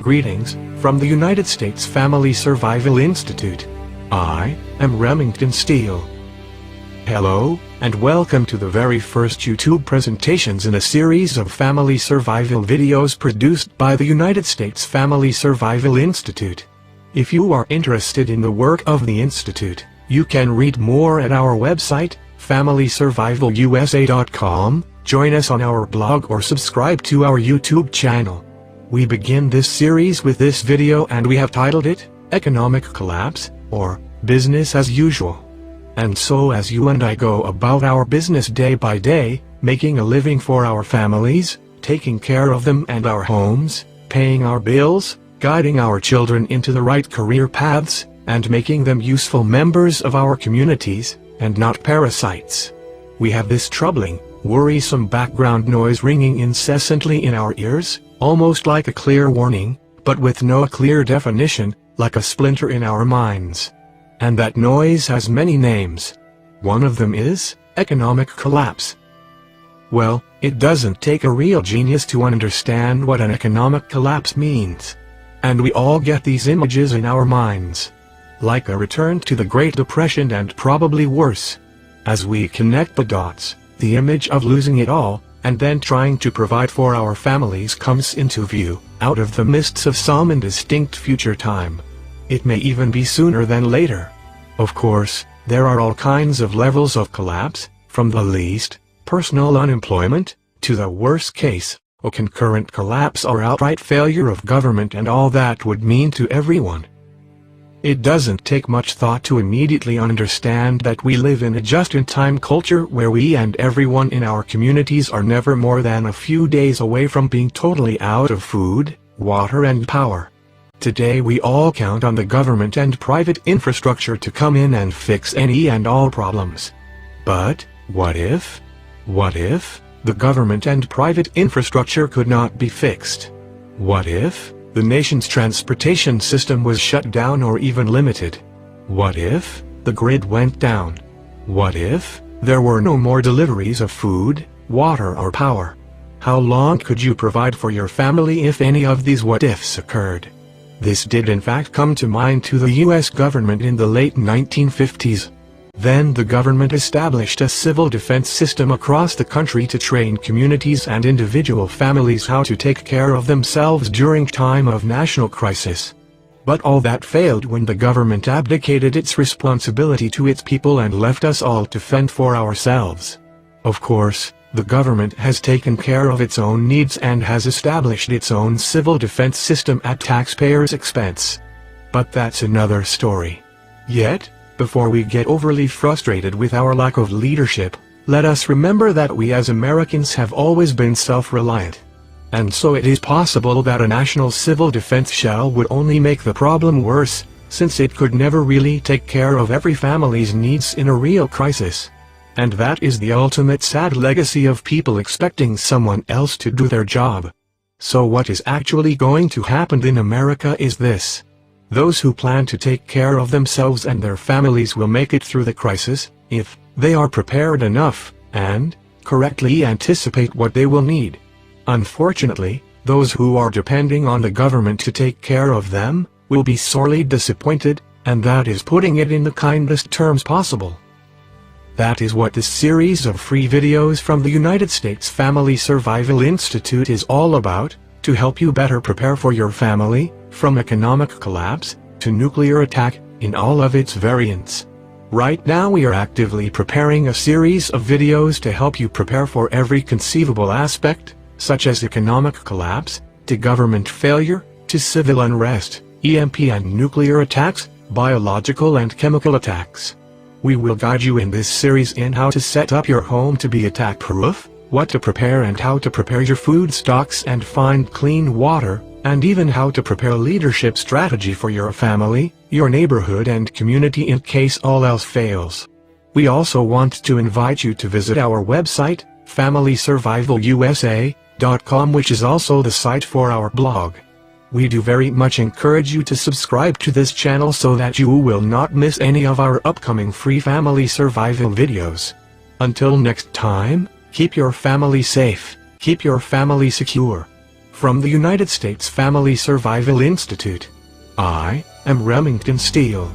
Greetings, from the United States Family Survival Institute. I am Remington Steele. Hello, and welcome to the very first YouTube presentations in a series of family survival videos produced by the United States Family Survival Institute. If you are interested in the work of the Institute, you can read more at our website, FamilySurvivalUSA.com, join us on our blog or subscribe to our YouTube channel. We begin this series with this video and we have titled it, Economic Collapse, or Business as Usual. And so as you and I go about our business day by day, making a living for our families, taking care of them and our homes, paying our bills, guiding our children into the right career paths, and making them useful members of our communities, and not parasites. We have this troubling, worrisome background noise ringing incessantly in our ears, almost like a clear warning, but with no clear definition, like a splinter in our minds. And that noise has many names. One of them is economic collapse. Well, it doesn't take a real genius to understand what an economic collapse means. And we all get these images in our minds. Like a return to the Great Depression and probably worse. As we connect the dots, the image of losing it all, and then trying to provide for our families comes into view, out of the mists of some indistinct future time. It may even be sooner than later. Of course, there are all kinds of levels of collapse, from the least, personal unemployment, to the worst case, a concurrent collapse or outright failure of government, and all that would mean to everyone. It doesn't take much thought to immediately understand that we live in a just-in-time culture where we and everyone in our communities are never more than a few days away from being totally out of food, water and power. Today we all count on the government and private infrastructure to come in and fix any and all problems. But, what if? What if the government and private infrastructure could not be fixed? What if the nation's transportation system was shut down or even limited? What if the grid went down? What if there were no more deliveries of food, water or power? How long could you provide for your family if any of these what-ifs occurred? This did in fact come to mind to the US government in the late 1950s. Then the government established a civil defense system across the country to train communities and individual families how to take care of themselves during time of national crisis. But all that failed when the government abdicated its responsibility to its people and left us all to fend for ourselves. Of course, the government has taken care of its own needs and has established its own civil defense system at taxpayers' expense. But that's another story. Yet, before we get overly frustrated with our lack of leadership, let us remember that we as Americans have always been self-reliant. And so it is possible that a national civil defense shell would only make the problem worse, since it could never really take care of every family's needs in a real crisis. And that is the ultimate sad legacy of people expecting someone else to do their job. So what is actually going to happen in America is this. Those who plan to take care of themselves and their families will make it through the crisis, if they are prepared enough, and correctly anticipate what they will need. Unfortunately, those who are depending on the government to take care of them, will be sorely disappointed, and that is putting it in the kindest terms possible. That is what this series of free videos from the United States Family Survival Institute is all about, to help you better prepare for your family, from economic collapse to nuclear attack, in all of its variants. Right now we are actively preparing a series of videos to help you prepare for every conceivable aspect, such as economic collapse, to government failure, to civil unrest, EMP and nuclear attacks, biological and chemical attacks. We will guide you in this series in how to set up your home to be attack-proof, what to prepare and how to prepare your food stocks and find clean water, and even how to prepare leadership strategy for your family, your neighborhood and community in case all else fails. We also want to invite you to visit our website, FamilySurvivalUSA.com, which is also the site for our blog. We do very much encourage you to subscribe to this channel so that you will not miss any of our upcoming free family survival videos. Until next time, keep your family safe, keep your family secure. From the United States Family Survival Institute. I am Remington Steele.